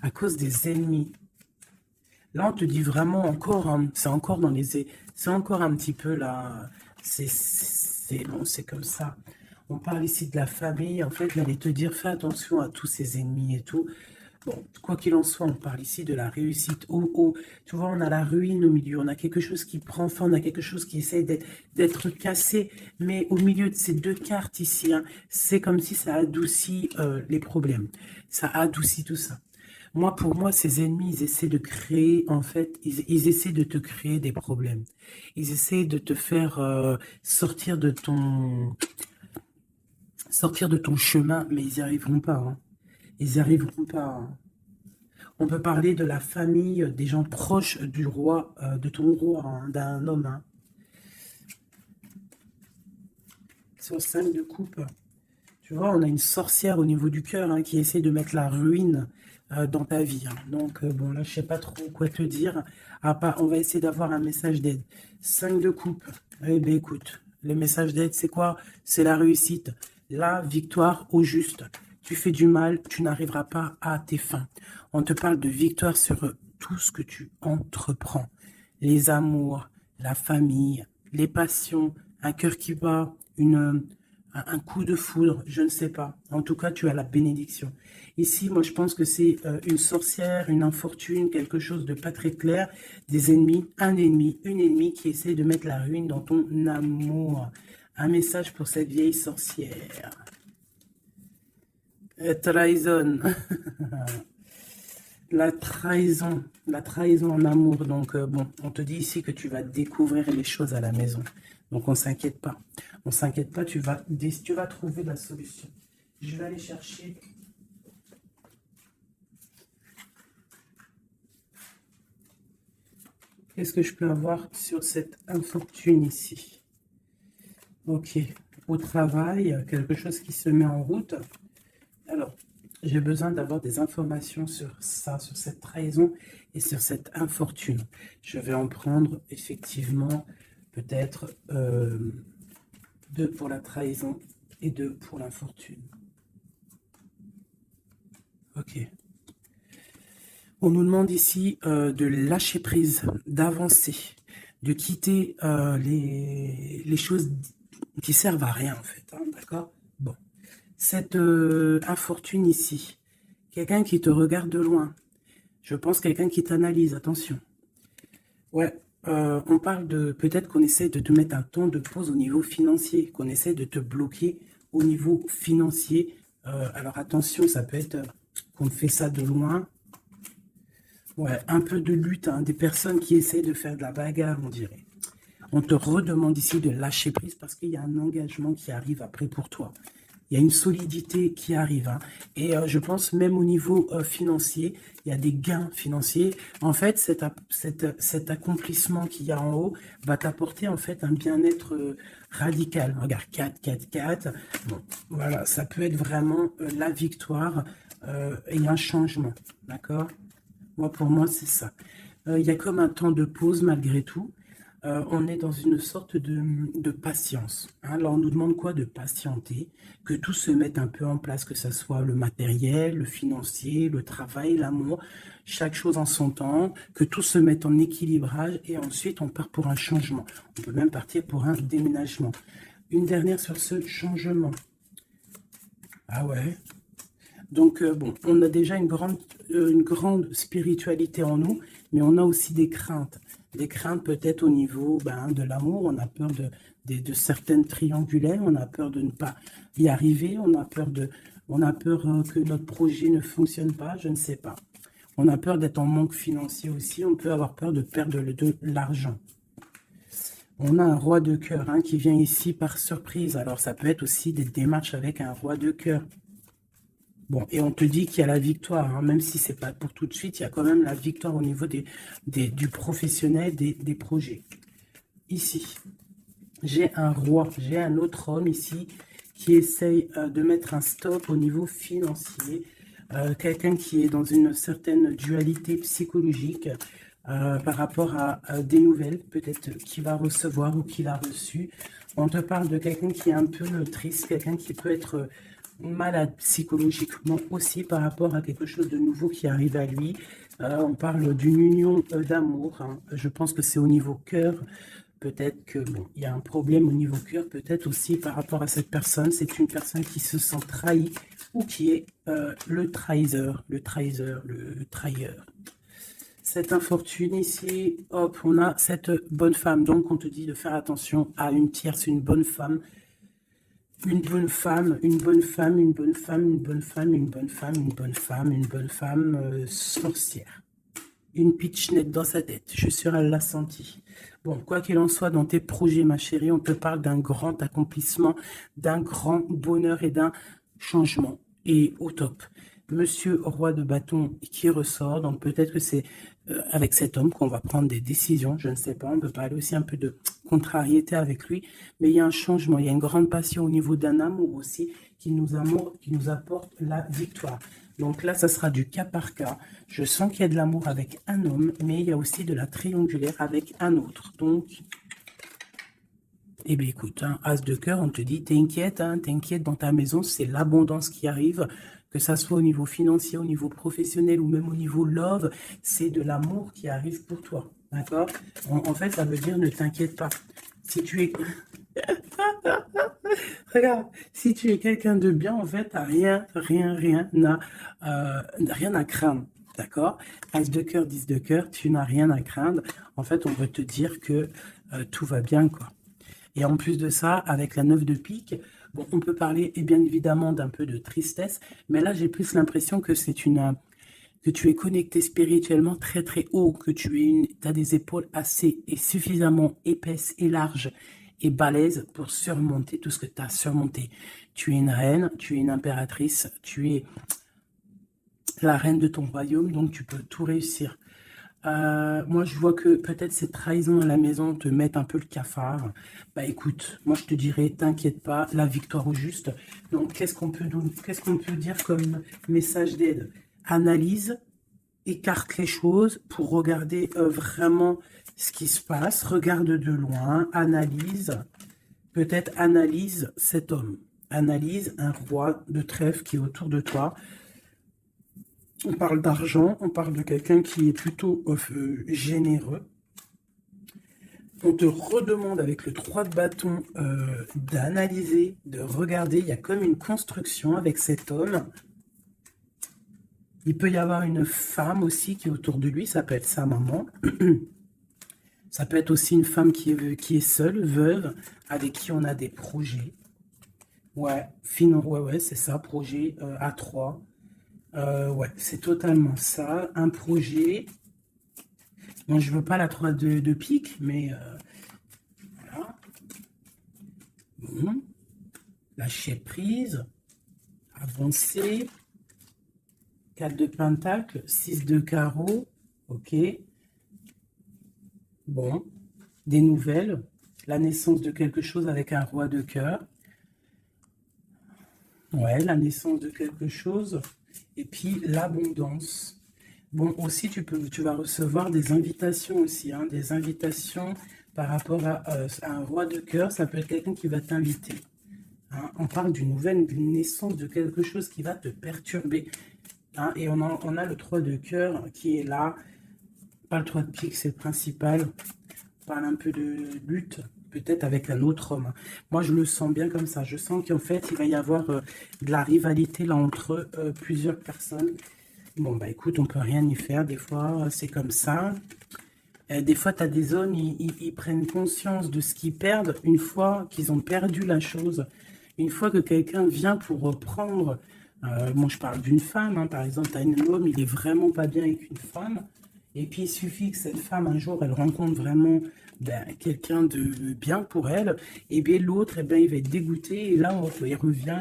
à cause des ennemis. Là, on te dit vraiment encore, hein, c'est encore dans c'est encore un petit peu là, bon, c'est comme ça. On parle ici de la famille, en fait, j'allais te dire, fais attention à tous ces ennemis et tout. Bon, quoi qu'il en soit, on parle ici de la réussite. Tu vois, on a la ruine au milieu, on a quelque chose qui prend fin, on a quelque chose qui essaie d'être cassé, mais au milieu de ces deux cartes ici, hein, c'est comme si ça adoucit les problèmes. Ça adoucit tout ça. Moi, pour moi, ces ennemis, ils essaient de créer, en fait, ils essaient de te créer des problèmes. Ils essaient de te faire sortir de ton chemin, mais ils n'y arriveront pas, hein. Ils n'y arriveront pas, hein. On peut parler de la famille, des gens proches du roi, de ton roi, hein, d'un homme, hein. Sur 5 de coupe. Tu vois, on a une sorcière au niveau du cœur, hein, qui essaie de mettre la ruine dans ta vie, hein. Donc, bon, là, je sais pas trop quoi te dire. On va essayer d'avoir un message d'aide. 5 de coupe. Eh bien, écoute, le message d'aide, c'est quoi? C'est la réussite. La victoire au juste. Tu fais du mal, tu n'arriveras pas à tes fins. On te parle de victoire sur tout ce que tu entreprends. Les amours, la famille, les passions, un cœur qui bat, un coup de foudre, je ne sais pas. En tout cas, tu as la bénédiction. Ici, moi, je pense que c'est une sorcière, une infortune, quelque chose de pas très clair, des ennemis, un ennemi, une ennemie qui essaie de mettre la ruine dans ton amour. Un message pour cette vieille sorcière. Trahison. La trahison en amour. Donc, bon, on te dit ici que tu vas découvrir les choses à la maison. Donc, on ne s'inquiète pas. On ne s'inquiète pas, tu vas trouver la solution. Je vais aller chercher. Qu'est-ce que je peux avoir sur cette infortune ici? Ok, au travail, quelque chose qui se met en route. Alors, j'ai besoin d'avoir des informations sur ça, sur cette trahison et sur cette infortune. Je vais en prendre effectivement peut-être 2 pour la trahison et 2 pour l'infortune. Ok. On nous demande ici de lâcher prise, d'avancer, de quitter les choses qui servent à rien en fait, hein, d'accord? Bon. Cette infortune ici, quelqu'un qui te regarde de loin, je pense quelqu'un qui t'analyse, attention. Ouais, on parle de, peut-être qu'on essaie de te mettre un temps de pause au niveau financier, qu'on essaie de te bloquer au niveau financier. Alors attention, ça peut être qu'on fait ça de loin. Ouais, un peu de lutte, hein, des personnes qui essaient de faire de la bagarre, on dirait. On te redemande ici de lâcher prise parce qu'il y a un engagement qui arrive après pour toi. Il y a une solidité qui arrive, hein. Et je pense même au niveau financier, il y a des gains financiers. En fait, cet accomplissement qu'il y a en haut va t'apporter en fait un bien-être radical. Regarde, 4, 4, 4. Bon, voilà, ça peut être vraiment la victoire et un changement, d'accord? Pour moi, c'est ça. Il y a comme un temps de pause malgré tout. On est dans une sorte de patience, hein. Alors, on nous demande quoi? De patienter, que tout se mette un peu en place, que ce soit le matériel, le financier, le travail, l'amour, chaque chose en son temps, que tout se mette en équilibrage et ensuite on part pour un changement. On peut même partir pour un déménagement. Une dernière sur ce changement. Ah ouais. Donc, bon, on a déjà une grande spiritualité en nous, mais on a aussi des craintes. Des craintes peut-être au niveau de l'amour, on a peur de certaines triangulaires, on a peur de ne pas y arriver, on a peur que notre projet ne fonctionne pas, je ne sais pas. On a peur d'être en manque financier aussi, on peut avoir peur de perdre de l'argent. On a un roi de cœur, hein, qui vient ici par surprise, alors ça peut être aussi des démarches avec un roi de cœur. Bon, et on te dit qu'il y a la victoire, hein, même si c'est pas pour tout de suite, il y a quand même la victoire au niveau du professionnel, des projets. Ici, j'ai un roi, j'ai un autre homme ici qui essaye de mettre un stop au niveau financier. Quelqu'un qui est dans une certaine dualité psychologique par rapport à des nouvelles, peut-être qu'il va recevoir ou qu'il a reçu. On te parle de quelqu'un qui est un peu triste, quelqu'un qui peut être malade psychologiquement aussi par rapport à quelque chose de nouveau qui arrive à lui. On parle d'une union d'amour, hein. Je pense que c'est au niveau cœur. Peut-être que bon, il y a un problème au niveau cœur, peut-être aussi par rapport à cette personne. C'est une personne qui se sent trahie ou qui est le trahisseur, le trahisseur, le trahilleur. Cette infortune ici, hop, on a cette bonne femme. Donc, on te dit de faire attention à une tierce, une bonne femme. Une bonne femme, une bonne femme, une bonne femme, une bonne femme, une bonne femme, une bonne femme, une bonne femme sorcière. Une pitchnette dans sa tête, je suis sûre elle l'a senti. Bon, quoi qu'il en soit, dans tes projets, ma chérie, on te parle d'un grand accomplissement, d'un grand bonheur et d'un changement. Et au top. Monsieur roi de bâton qui ressort, donc peut-être que c'est avec cet homme qu'on va prendre des décisions, je ne sais pas, on peut parler aussi un peu de contrariété avec lui, mais il y a un changement, il y a une grande passion au niveau d'un amour aussi qui nous apporte la victoire. Donc là, ça sera du cas par cas. Je sens qu'il y a de l'amour avec un homme, mais il y a aussi de la triangulaire avec un autre. Donc, eh bien écoute, hein, As de cœur, on te dit, t'inquiète, hein, t'inquiète dans ta maison, c'est l'abondance qui arrive, que ça soit au niveau financier, au niveau professionnel ou même au niveau love, c'est de l'amour qui arrive pour toi, d'accord? En fait, ça veut dire ne t'inquiète pas. Si tu es... Regarde, si tu es quelqu'un de bien, en fait, t'as rien à craindre, d'accord? As de cœur, 10 de cœur, tu n'as rien à craindre. En fait, on veut te dire que tout va bien, quoi. Et en plus de ça, avec la 9 de pique, bon, on peut parler et bien évidemment d'un peu de tristesse, mais là j'ai plus l'impression que que tu es connecté spirituellement très très haut, que tu as des épaules assez et suffisamment épaisses et larges et balèzes pour surmonter tout ce que tu as surmonté. Tu es une reine, tu es une impératrice, tu es la reine de ton royaume, donc tu peux tout réussir. Moi, je vois que peut-être cette trahison à la maison te met un peu le cafard. Bah écoute, moi je te dirais, t'inquiète pas, la victoire au juste. Donc, qu'est-ce qu'on peut dire comme message d'aide? Analyse, écarte les choses pour regarder vraiment ce qui se passe. Regarde de loin, analyse, peut-être analyse cet homme. Analyse un roi de trèfle qui est autour de toi. On parle d'argent, on parle de quelqu'un qui est plutôt généreux. On te redemande avec le 3 de bâton d'analyser, de regarder. Il y a comme une construction avec cet homme. Il peut y avoir une femme aussi qui est autour de lui, ça peut être sa maman. Ça peut être aussi une femme qui est seule, veuve, avec qui on a des projets. Ouais, ouais, c'est ça, projet à 3. Ouais, c'est totalement ça. Un projet. Bon, je veux pas la 3 de pique, mais voilà. Bon. Lâcher prise. Avancer. 4 de pentacle. 6 de carreau. Ok. Bon. Des nouvelles. La naissance de quelque chose avec un roi de cœur. Ouais, la naissance de quelque chose. Et puis l'abondance. Bon, aussi, tu vas recevoir des invitations aussi, hein, des invitations par rapport à un roi de cœur. Ça peut être quelqu'un qui va t'inviter. Hein. On parle d'une nouvelle naissance de quelque chose qui va te perturber. Hein. Et on a le 3 de cœur qui est là. Pas le 3 de pique, c'est le principal. On parle un peu de lutte, peut-être avec un autre homme. Moi, je le sens bien comme ça. Je sens qu'en fait, il va y avoir de la rivalité là entre plusieurs personnes. Bon, bah écoute, on peut rien y faire. Des fois, c'est comme ça. Des fois, tu as des hommes, ils prennent conscience de ce qu'ils perdent une fois qu'ils ont perdu la chose. Une fois que quelqu'un vient pour reprendre... moi, je parle d'une femme, hein, par exemple, tu as un homme, il est vraiment pas bien avec une femme. Et puis, il suffit que cette femme, un jour, elle rencontre vraiment quelqu'un de bien pour elle. Et bien, l'autre, il va être dégoûté. Et là, il revient,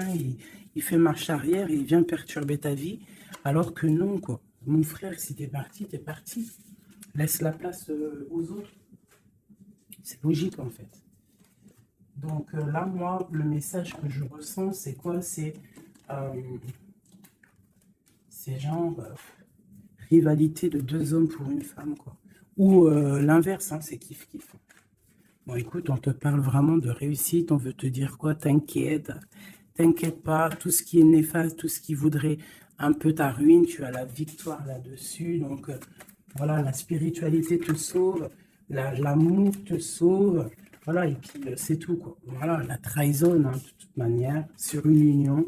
il fait marche arrière et il vient perturber ta vie. Alors que non, quoi. Mon frère, si t'es parti, t'es parti. Laisse la place aux autres. C'est logique, en fait. Donc là, moi, le message que je ressens, c'est quoi? Euh, c'est genre rivalité de deux hommes pour une femme, quoi. Ou l'inverse, hein, c'est kiff-kiff. Bon, écoute, on te parle vraiment de réussite, on veut te dire quoi? T'inquiète, t'inquiète pas, tout ce qui est néfaste, tout ce qui voudrait un peu ta ruine, tu as la victoire là-dessus. Donc voilà, la spiritualité te sauve, l'amour te sauve, voilà, et puis c'est tout, quoi. Voilà, la trahison, hein, de toute manière, sur une union,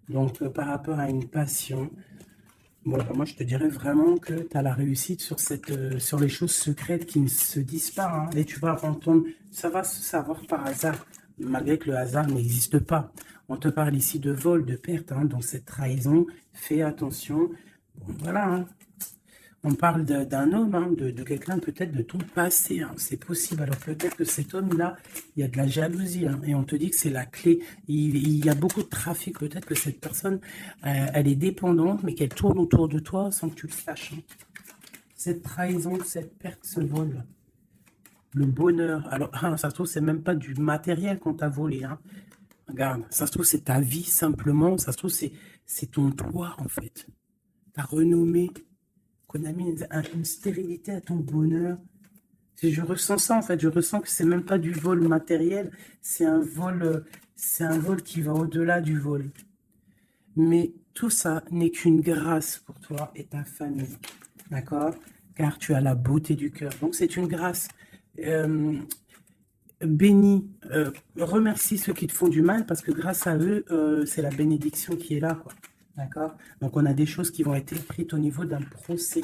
donc par rapport à une passion. Bon, moi, je te dirais vraiment que tu as la réussite sur sur les choses secrètes qui ne se disent pas, hein. Et tu vas entendre, ça va se savoir par hasard, malgré que le hasard n'existe pas. On te parle ici de vol, de perte, hein, donc cette trahison, fais attention. Bon, voilà, hein. On parle d'un homme, hein, de quelqu'un peut-être de ton passé, hein, c'est possible. Alors peut-être que cet homme-là, il y a de la jalousie, hein, et on te dit que c'est la clé. Il y a beaucoup de trafic, peut-être que cette personne, elle est dépendante, mais qu'elle tourne autour de toi sans que tu le saches, hein. Cette trahison, cette perte, ce vol, le bonheur. Alors, hein, ça se trouve, c'est même pas du matériel qu'on t'a volé, hein. Regarde, ça se trouve, c'est ta vie simplement. Ça se trouve, c'est ton toi, en fait. Ta renommée, qu'on a mis une stérilité à ton bonheur. Je ressens ça, en fait. Je ressens que c'est même pas du vol matériel. C'est un vol qui va au-delà du vol. Mais tout ça n'est qu'une grâce pour toi et ta famille. D'accord? Car tu as la beauté du cœur. Donc, c'est une grâce. Bénis, remercie ceux qui te font du mal parce que grâce à eux, c'est la bénédiction qui est là, quoi. D'accord? Donc, on a des choses qui vont être écrites au niveau d'un procès.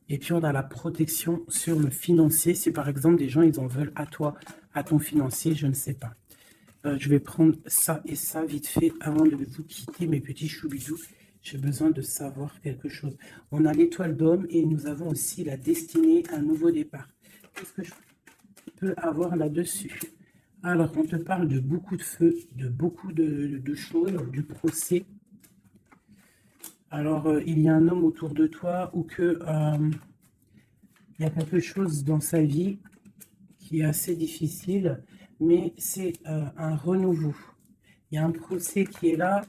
Et puis, on a la protection sur le financier. Si, par exemple, des gens, ils en veulent à toi, à ton financier, je ne sais pas. Je vais prendre ça et ça vite fait avant de vous quitter, mes petits choubidous. J'ai besoin de savoir quelque chose. On a l'étoile d'homme et nous avons aussi la destinée, un nouveau départ. Qu'est-ce que je peux avoir là-dessus? Alors, on te parle de beaucoup de feu, de beaucoup de choses, du procès. Alors, il y a un homme autour de toi ou que il y a quelque chose dans sa vie qui est assez difficile, mais c'est un renouveau. Il y a un procès qui est là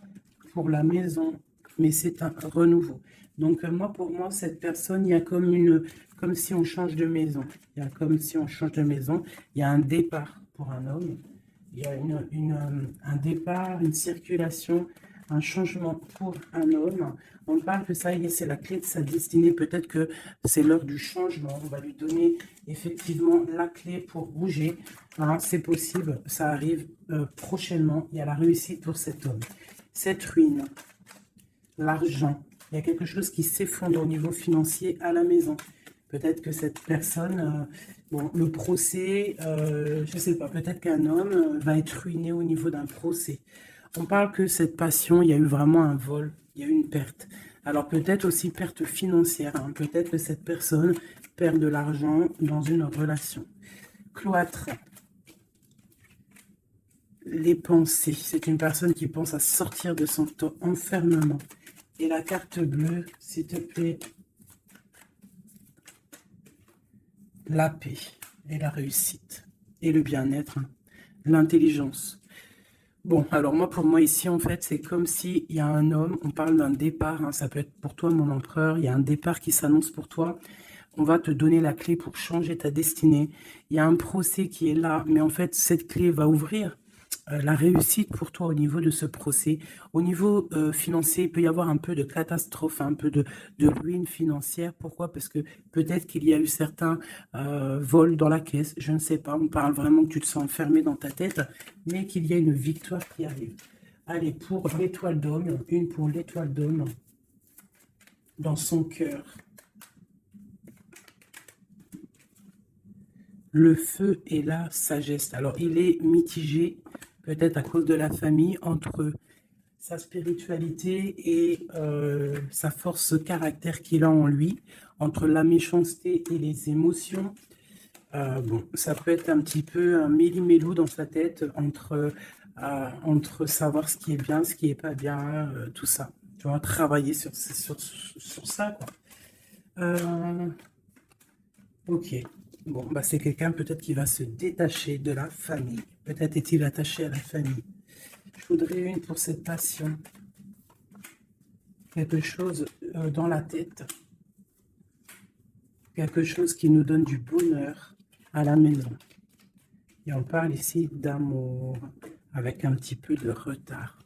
pour la maison, mais c'est un renouveau. Donc, moi, pour moi, cette personne, il y a comme si on change de maison. Il y a comme si on change de maison. Il y a un départ pour un homme. Il y a un départ, une circulation, un changement pour un homme. On parle que ça y est, c'est la clé de sa destinée. Peut-être que c'est l'heure du changement. On va lui donner effectivement la clé pour bouger. Hein, c'est possible, ça arrive prochainement. Il y a la réussite pour cet homme. Cette ruine, l'argent, il y a quelque chose qui s'effondre au niveau financier à la maison. Peut-être que cette personne, bon, le procès, je ne sais pas, peut-être qu'un homme va être ruiné au niveau d'un procès. On parle que cette passion, il y a eu vraiment un vol, il y a eu une perte. Alors peut-être aussi perte financière, hein. Peut-être que cette personne perd de l'argent dans une relation. Cloître, les pensées. C'est une personne qui pense à sortir de son enfermement. Et la carte bleue, s'il te plaît, la paix et la réussite et le bien-être, hein, l'intelligence. Bon, alors moi, pour moi ici, en fait, c'est comme s'il y a un homme, on parle d'un départ, hein, ça peut être pour toi, mon empereur, il y a un départ qui s'annonce pour toi. On va te donner la clé pour changer ta destinée. Il y a un procès qui est là, mais en fait, cette clé va ouvrir la réussite pour toi au niveau de ce procès. Au niveau financier, il peut y avoir un peu de catastrophe, un peu de ruine financière. Pourquoi? Parce que peut-être qu'il y a eu certains vols dans la caisse, je ne sais pas. On parle vraiment que tu te sens enfermé dans ta tête, mais qu'il y a une victoire qui arrive. Allez, pour l'étoile d'homme, une pour l'étoile d'homme dans son cœur. Le feu et la sagesse. Alors, il est mitigé, peut-être à cause de la famille, entre sa spiritualité et sa force caractère qu'il a en lui, entre la méchanceté et les émotions. Bon, ça peut être un petit peu un méli-mélou dans sa tête entre savoir ce qui est bien, ce qui est pas bien, tout ça. Tu vois, travailler sur ça, quoi. Euh, ok. Bon, bah c'est quelqu'un peut-être qui va se détacher de la famille. Peut-être est-il attaché à la famille. Je voudrais une pour cette passion. Quelque chose dans la tête. Quelque chose qui nous donne du bonheur à la maison. Et on parle ici d'amour, avec un petit peu de retard.